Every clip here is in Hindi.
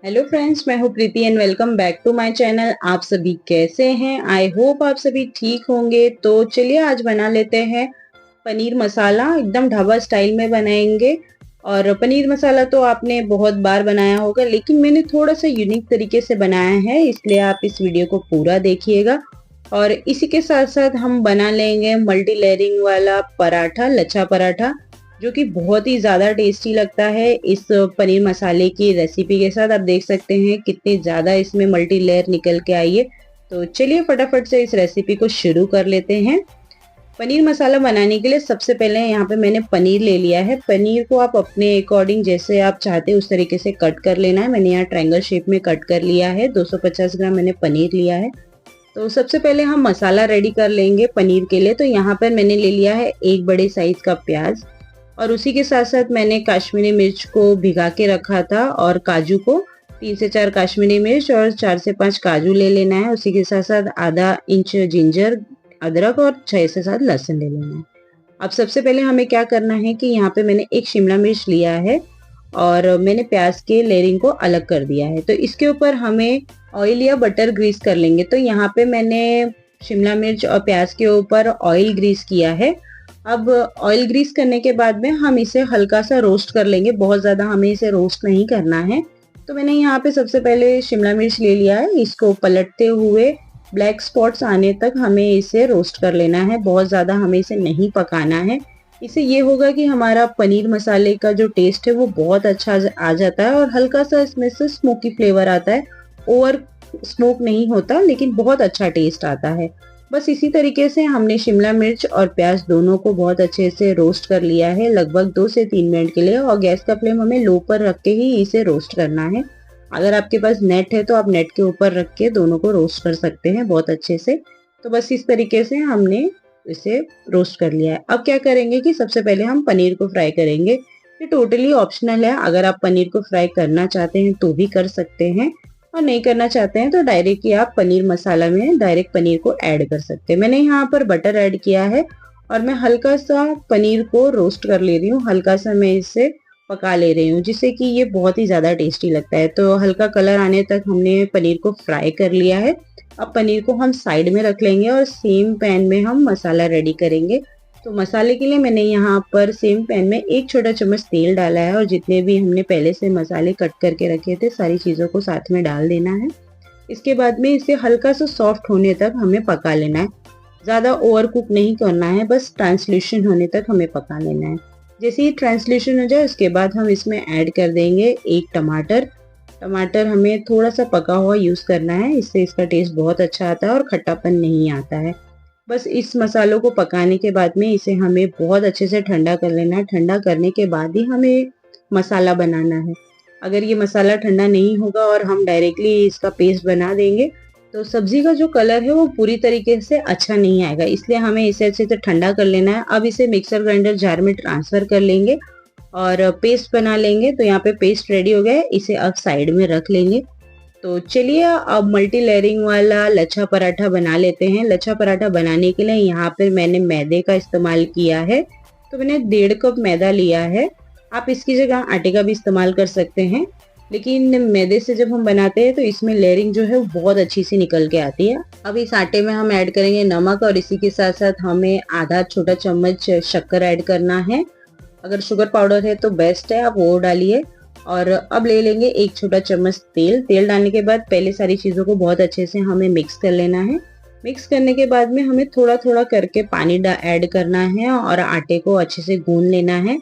हेलो फ्रेंड्स, मैं हूँ Preeti and welcome back to my channel. आप सभी कैसे हैं? आई होप आप सभी ठीक होंगे। तो चलिए आज बना लेते हैं पनीर मसाला। एकदम ढाबा स्टाइल में बनाएंगे। और पनीर मसाला तो आपने बहुत बार बनाया होगा, लेकिन मैंने थोड़ा सा यूनिक तरीके से बनाया है, इसलिए आप इस वीडियो को पूरा देखिएगा। और इसी के साथ साथ हम बना लेंगे मल्टी लेयरिंग वाला पराठा, लच्छा पराठा, जो कि बहुत ही ज़्यादा टेस्टी लगता है। इस पनीर मसाले की रेसिपी के साथ आप देख सकते हैं कितनी ज़्यादा इसमें मल्टी लेयर निकल के आई है। तो चलिए फटाफट से इस रेसिपी को शुरू कर लेते हैं। पनीर मसाला बनाने के लिए सबसे पहले यहाँ पे मैंने पनीर ले लिया है। पनीर को आप अपने अकॉर्डिंग जैसे आप चाहते हैं उस तरीके से कट कर लेना है। मैंने यहाँ ट्रायंगल शेप में कट कर लिया है। 250 ग्राम मैंने पनीर लिया है। तो सबसे पहले हम मसाला रेडी कर लेंगे पनीर के लिए। तो यहाँ पर मैंने ले लिया है एक बड़े साइज का प्याज, और उसी के साथ साथ मैंने काश्मीरी मिर्च को भिगा के रखा था, और काजू को 3 से 4 काश्मीरी मिर्च और 4 से 5 काजू ले लेना है। उसी के साथ साथ आधा इंच जिंजर अदरक और 6 से 7 लहसुन ले लेना है। अब सबसे पहले हमें क्या करना है कि यहाँ पे मैंने एक शिमला मिर्च लिया है और मैंने प्याज के लेयरिंग को अलग कर दिया है। तो इसके ऊपर हमें ऑयल या बटर ग्रीस कर लेंगे। तो यहाँ पे मैंने शिमला मिर्च और प्याज के ऊपर ऑयल ग्रीस किया है। अब ऑयल ग्रीस करने के बाद में हम इसे हल्का सा रोस्ट कर लेंगे। बहुत ज़्यादा हमें इसे रोस्ट नहीं करना है। तो मैंने यहाँ पे सबसे पहले शिमला मिर्च ले लिया है। इसको पलटते हुए ब्लैक स्पॉट्स आने तक हमें इसे रोस्ट कर लेना है। बहुत ज़्यादा हमें इसे नहीं पकाना है। इससे ये होगा कि हमारा पनीर मसाले का जो टेस्ट है वो बहुत अच्छा आ जाता है, और हल्का सा इसमें से स्मोकी फ्लेवर आता है। ओवर स्मोक नहीं होता, लेकिन बहुत अच्छा टेस्ट आता है। बस इसी तरीके से हमने शिमला मिर्च और प्याज दोनों को बहुत अच्छे से रोस्ट कर लिया है, लगभग 2 से 3 मिनट के लिए। और गैस का फ्लेम हमें लो पर रख के ही इसे रोस्ट करना है। अगर आपके पास नेट है तो आप नेट के ऊपर रख के दोनों को रोस्ट कर सकते हैं बहुत अच्छे से। तो बस इस तरीके से हमने इसे रोस्ट कर लिया है। अब क्या करेंगे कि सबसे पहले हम पनीर को फ्राई करेंगे। ये टोटली ऑप्शनल है। अगर आप पनीर को फ्राई करना चाहते हैं तो भी कर सकते हैं, और नहीं करना चाहते हैं तो डायरेक्ट ही आप पनीर मसाला में डायरेक्ट पनीर को ऐड कर सकते हैं। मैंने यहाँ पर बटर ऐड किया है, और मैं हल्का सा पनीर को रोस्ट कर ले रही हूँ। हल्का सा मैं इसे पका ले रही हूँ, जिससे कि ये बहुत ही ज़्यादा टेस्टी लगता है। तो हल्का कलर आने तक हमने पनीर को फ्राई कर लिया है। अब पनीर को हम साइड में रख लेंगे और सेम पैन में हम मसाला रेडी करेंगे। तो मसाले के लिए मैंने यहाँ पर सेम पैन में 1 छोटा चम्मच तेल डाला है, और जितने भी हमने पहले से मसाले कट करके रखे थे सारी चीज़ों को साथ में डाल देना है। इसके बाद में इसे हल्का सा सॉफ्ट होने तक हमें पका लेना है। ज़्यादा ओवर कुक नहीं करना है, बस ट्रांसल्यूशन होने तक हमें पका लेना है। जैसे ही ट्रांसल्यूशन हो जाए उसके बाद हम इसमें ऐड कर देंगे एक टमाटर। टमाटर हमें थोड़ा सा पका हुआ यूज़ करना है, इससे इसका टेस्ट बहुत अच्छा आता है और खट्टापन नहीं आता है। बस इस मसालों को पकाने के बाद में इसे हमें बहुत अच्छे से ठंडा कर लेना है। ठंडा करने के बाद ही हमें मसाला बनाना है। अगर ये मसाला ठंडा नहीं होगा और हम डायरेक्टली इसका पेस्ट बना देंगे तो सब्जी का जो कलर है वो पूरी तरीके से अच्छा नहीं आएगा। इसलिए हमें इसे अच्छे से ठंडा कर लेना है। अब इसे मिक्सर ग्राइंडर जार में ट्रांसफ़र कर लेंगे और पेस्ट बना लेंगे। तो यहाँ पे पेस्ट रेडी हो गया है, इसे अब साइड में रख लेंगे। तो चलिए अब मल्टी लेयरिंग वाला लच्छा पराठा बना लेते हैं। लच्छा पराठा बनाने के लिए यहाँ पे मैंने मैदे का इस्तेमाल किया है। तो मैंने 1.5 कप मैदा लिया है। आप इसकी जगह आटे का भी इस्तेमाल कर सकते हैं, लेकिन मैदे से जब हम बनाते हैं तो इसमें लेयरिंग जो है वो बहुत अच्छी सी निकल के आती है। अब इस आटे में हम ऐड करेंगे नमक, और इसी के साथ साथ हमें आधा छोटा चम्मच शक्कर ऐड करना है। अगर शुगर पाउडर है तो बेस्ट है, आप वो डालिए। और अब ले लेंगे 1 छोटा चम्मच तेल। तेल डालने के बाद पहले सारी चीज़ों को बहुत अच्छे से हमें मिक्स कर लेना है। मिक्स करने के बाद में हमें थोड़ा थोड़ा करके पानी ऐड करना है और आटे को अच्छे से गूंद लेना है।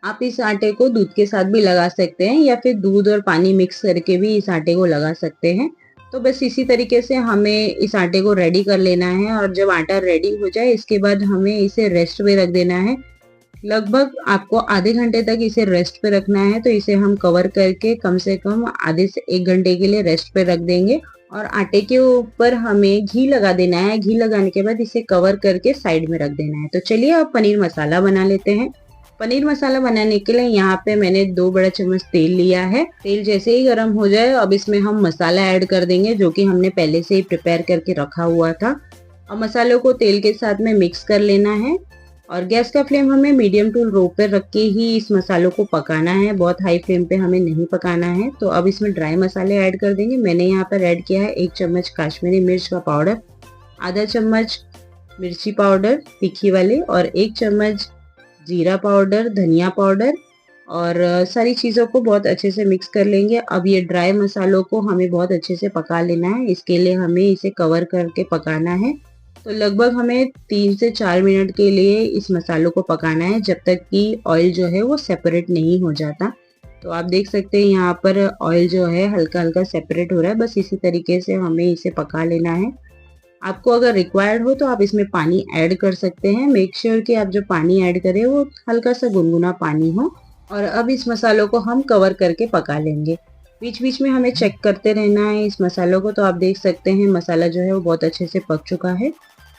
आप इस आटे को दूध के साथ भी लगा सकते हैं, या फिर दूध और पानी मिक्स करके भी इस आटे को लगा सकते हैं। तो बस इसी तरीके से हमें इस आटे को रेडी कर लेना है। और जब आटा रेडी हो जाए इसके बाद हमें इसे रेस्ट पे रख देना है। लगभग आपको आधे घंटे तक इसे रेस्ट पे रखना है। तो इसे हम कवर करके कम से कम आधे से 1 घंटे के लिए रेस्ट पे रख देंगे। और आटे के ऊपर हमें घी लगा देना है। घी लगाने के बाद इसे कवर करके साइड में रख देना है। तो चलिए अब पनीर मसाला बना लेते हैं। पनीर मसाला बनाने के लिए यहाँ पे मैंने 2 बड़ा चम्मच तेल लिया है। तेल जैसे ही गर्म हो जाए अब इसमें हम मसाला ऐड कर देंगे, जो कि हमने पहले से ही प्रिपेयर करके रखा हुआ था। अब मसालों को तेल के साथ में मिक्स कर लेना है। और गैस का फ्लेम हमें मीडियम टू लो पर रख के ही इस मसालों को पकाना है, बहुत हाई फ्लेम पे हमें नहीं पकाना है। तो अब इसमें ड्राई मसाले ऐड कर देंगे। मैंने यहाँ पर ऐड किया है 1 चम्मच काश्मीरी मिर्च का पाउडर, आधा चम्मच मिर्ची पाउडर तीखी वाले, और 1 चम्मच जीरा पाउडर, धनिया पाउडर, और सारी चीज़ों को बहुत अच्छे से मिक्स कर लेंगे। अब ये ड्राई मसालों को हमें बहुत अच्छे से पका लेना है, इसके लिए हमें इसे कवर करके पकाना है। तो लगभग हमें 3 से 4 मिनट के लिए इस मसालों को पकाना है, जब तक कि ऑयल जो है वो सेपरेट नहीं हो जाता। तो आप देख सकते हैं यहाँ पर ऑयल जो है हल्का हल्का सेपरेट हो रहा है। बस इसी तरीके से हमें इसे पका लेना है। आपको अगर रिक्वायर्ड हो तो आप इसमें पानी ऐड कर सकते हैं। मेक श्योर कि आप जो पानी ऐड करें वो हल्का सा गुनगुना पानी हो। और अब इस मसालों को हम कवर करके पका लेंगे। बीच बीच में हमें चेक करते रहना है इस मसालों को। तो आप देख सकते हैं मसाला जो है वो बहुत अच्छे से पक चुका है।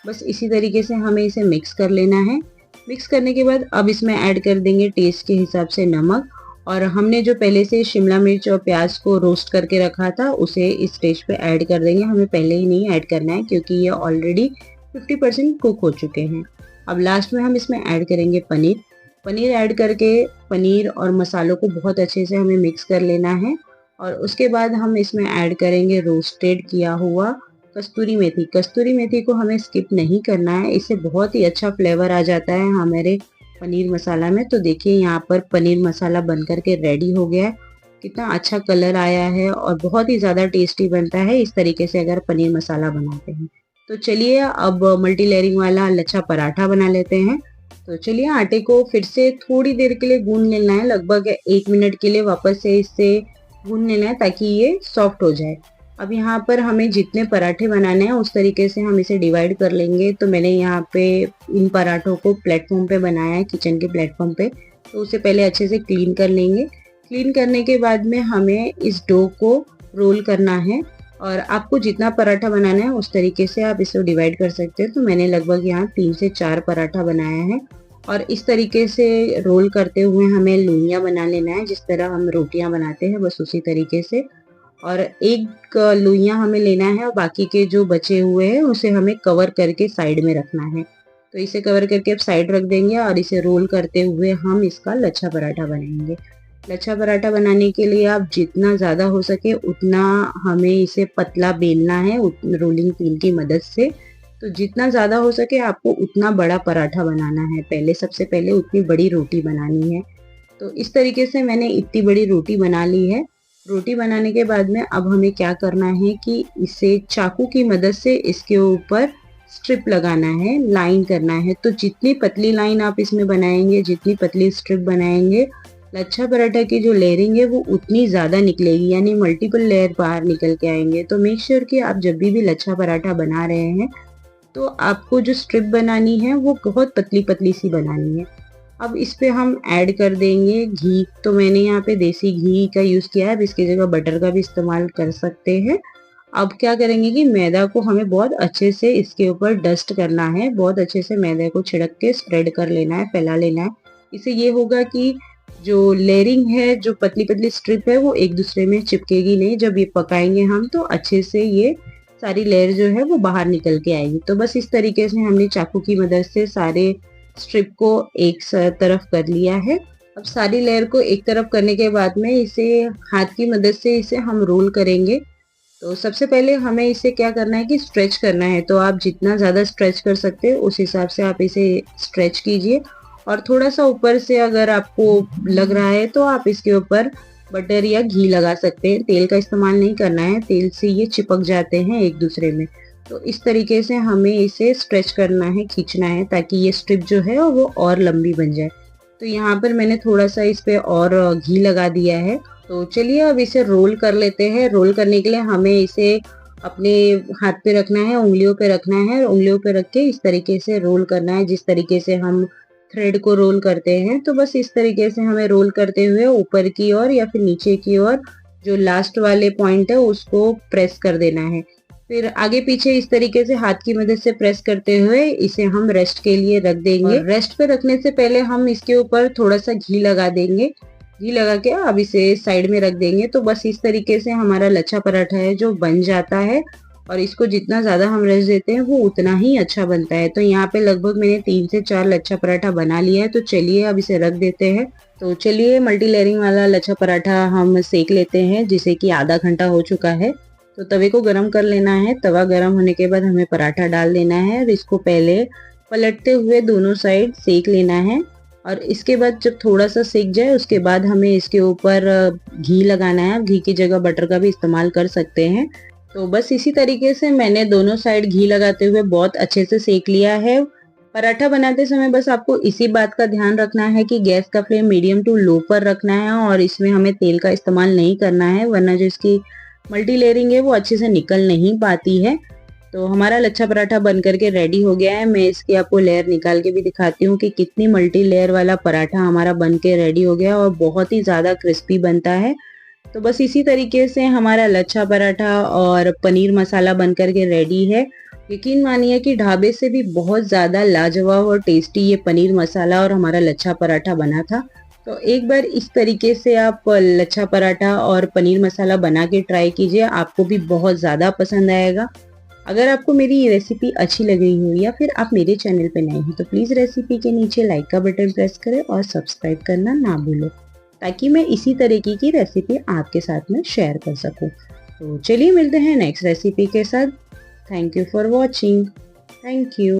बस इसी तरीके से हमें इसे मिक्स कर लेना है। मिक्स करने के बाद अब इसमें ऐड कर देंगे टेस्ट के हिसाब से नमक, और हमने जो पहले से शिमला मिर्च और प्याज को रोस्ट करके रखा था उसे इस स्टेज पे ऐड कर देंगे। हमें पहले ही नहीं ऐड करना है क्योंकि ये ऑलरेडी 50% कुक हो चुके हैं। अब लास्ट में हम इसमें ऐड करेंगे पनीर। पनीर ऐड करके पनीर और मसालों को बहुत अच्छे से हमें मिक्स कर लेना है। और उसके बाद हम इसमें ऐड करेंगे रोस्टेड किया हुआ कस्तूरी मेथी। कस्तूरी मेथी को हमें स्किप नहीं करना है, इससे बहुत ही अच्छा फ्लेवर आ जाता है हमारे पनीर मसाला में। तो देखिए यहाँ पर पनीर मसाला बन करके रेडी हो गया है। कितना अच्छा कलर आया है और बहुत ही ज़्यादा टेस्टी बनता है इस तरीके से अगर पनीर मसाला बनाते हैं। तो चलिए अब मल्टी लेयरिंग वाला लच्छा पराठा बना लेते हैं। तो चलिए आटे को फिर से थोड़ी देर के लिए गूंद लेना है, लगभग 1 मिनट के लिए वापस से इसे गूंद लेना है ताकि ये सॉफ्ट हो जाए। अब यहाँ पर हमें जितने पराठे बनाने हैं उस तरीके से हम इसे डिवाइड कर लेंगे। तो मैंने यहाँ पे इन पराठों को प्लेटफॉर्म पे बनाया है, किचन के प्लेटफॉर्म पे। तो उसे पहले अच्छे से क्लीन कर लेंगे। क्लीन करने के बाद में हमें इस डो को रोल करना है, और आपको जितना पराठा बनाना है उस तरीके से आप इसे डिवाइड कर सकते हैं। तो मैंने लगभग यहाँ 3 से 4 पराठा बनाया है, और इस तरीके से रोल करते हुए हमें लोइयाँ बना लेना है, जिस तरह हम रोटियाँ बनाते हैं बस उसी तरीके से। और एक लोइयाँ हमें लेना है और बाकी के जो बचे हुए हैं उसे हमें कवर करके साइड में रखना है। तो इसे कवर करके अब साइड रख देंगे और इसे रोल करते हुए हम इसका लच्छा पराठा बनाएंगे। लच्छा पराठा बनाने के लिए आप जितना ज़्यादा हो सके उतना हमें इसे पतला बेलना है रोलिंग पिन की मदद से। तो जितना ज़्यादा हो सके आपको उतना बड़ा पराठा बनाना है। सबसे पहले उतनी बड़ी रोटी बनानी है। तो इस तरीके से मैंने इतनी बड़ी रोटी बना ली है। रोटी बनाने के बाद में अब हमें क्या करना है कि इसे चाकू की मदद से इसके ऊपर स्ट्रिप लगाना है, लाइन करना है। तो जितनी पतली लाइन आप इसमें बनाएंगे, जितनी पतली स्ट्रिप बनाएंगे, लच्छा पराठा की जो लेयरिंग है वो उतनी ज़्यादा निकलेगी, यानी मल्टीपल लेयर बाहर निकल के आएंगे। तो मेक श्योर कि आप जब भी लच्छा पराठा बना रहे हैं तो आपको जो स्ट्रिप बनानी है वो बहुत पतली पतली सी बनानी है। अब इस पे हम ऐड कर देंगे घी। तो मैंने यहाँ पे देसी घी का यूज़ किया है, अब इसकी जगह बटर का भी इस्तेमाल कर सकते हैं। अब क्या करेंगे कि मैदा को हमें बहुत अच्छे से इसके ऊपर डस्ट करना है, बहुत अच्छे से मैदे को छिड़क के स्प्रेड कर लेना है, फैला लेना है। इससे ये होगा कि जो लेयरिंग है, जो पतली पतली स्ट्रिप है वो एक दूसरे में चिपकेगी नहीं। जब ये पकाएंगे हम तो अच्छे से ये सारी लेयर जो है वो बाहर निकल के आएगी। तो बस इस तरीके से हमने चाकू की मदद से सारे स्ट्रिप को एक तरफ कर लिया है। अब सारी लेयर को एक तरफ करने के बाद में इसे हाथ की मदद से इसे हम रोल करेंगे। तो सबसे पहले हमें इसे क्या करना है कि स्ट्रेच करना है। तो आप जितना ज़्यादा स्ट्रेच कर सकते हैं उस हिसाब से आप इसे स्ट्रेच कीजिए। और थोड़ा सा ऊपर से अगर आपको लग रहा है तो आप इसके ऊपर बटर या घी लगा सकते हैं। तेल का इस्तेमाल नहीं करना है, तेल से ये चिपक जाते हैं एक दूसरे में। तो इस तरीके से हमें इसे स्ट्रेच करना है, खींचना है, ताकि ये स्ट्रिप जो है वो और लंबी बन जाए। तो यहाँ पर मैंने थोड़ा सा इस पे और घी लगा दिया है। तो चलिए अब इसे रोल कर लेते हैं। रोल करने के लिए हमें इसे अपने हाथ पे रखना है, उंगलियों पे रखना है, उंगलियों पे रख के इस तरीके से रोल करना है, जिस तरीके से हम थ्रेड को रोल करते हैं। तो बस इस तरीके से हमें रोल करते हुए ऊपर की ओर या फिर नीचे की ओर जो लास्ट वाले पॉइंट है उसको प्रेस कर देना है। फिर आगे पीछे इस तरीके से हाथ की मदद से प्रेस करते हुए इसे हम रेस्ट के लिए रख देंगे। रेस्ट पे रखने से पहले हम इसके ऊपर थोड़ा सा घी लगा देंगे। घी लगा के अब इसे साइड में रख देंगे। तो बस इस तरीके से हमारा लच्छा पराठा है जो बन जाता है और इसको जितना ज़्यादा हम रेस्ट देते हैं वो उतना ही अच्छा बनता है। तो यहाँ पे लगभग मैंने 3 से 4 लच्छा पराठा बना लिया है। तो चलिए अब इसे रख देते हैं। तो चलिए मल्टी लेयरिंग वाला लच्छा पराठा हम सेक लेते हैं, जिसे कि आधा घंटा हो चुका है। तो तवे को गरम कर लेना है। तवा गरम होने के बाद हमें पराठा डाल देना है और इसको पहले पलटते हुए दोनों साइड सेक लेना है। और इसके बाद जब थोड़ा सा सेक जाए उसके बाद हमें इसके ऊपर घी लगाना है। घी की जगह बटर का भी इस्तेमाल कर सकते हैं। तो बस इसी तरीके से मैंने दोनों साइड घी लगाते हुए बहुत अच्छे से सेक लिया है। पराठा बनाते समय बस आपको इसी बात का ध्यान रखना है कि गैस का फ्लेम मीडियम टू लो पर रखना है और इसमें हमें तेल का इस्तेमाल नहीं करना है, वरना जो इसकी मल्टी लेयरिंग है वो अच्छे से निकल नहीं पाती है। तो हमारा लच्छा पराठा बन करके रेडी हो गया है। मैं इसकी आपको लेयर निकाल के भी दिखाती हूँ कि कितनी मल्टी लेयर वाला पराठा हमारा बन के रेडी हो गया और बहुत ही ज़्यादा क्रिस्पी बनता है। तो बस इसी तरीके से हमारा लच्छा पराठा और पनीर मसाला बन करके रेडी है। यकीन मानिए कि ढाबे से भी बहुत ज़्यादा लाजवाब और टेस्टी ये पनीर मसाला और हमारा लच्छा पराठा बना था। तो एक बार इस तरीके से आप लच्छा पराठा और पनीर मसाला बना के ट्राई कीजिए, आपको भी बहुत ज़्यादा पसंद आएगा। अगर आपको मेरी ये रेसिपी अच्छी लगी हो या फिर आप मेरे चैनल पे नए हैं तो प्लीज़ रेसिपी के नीचे लाइक का बटन प्रेस करें और सब्सक्राइब करना ना भूलें, ताकि मैं इसी तरीके की रेसिपी आपके साथ में शेयर कर सकूं। तो चलिए मिलते हैं नेक्स्ट रेसिपी के साथ। Thank you for watching. Thank you.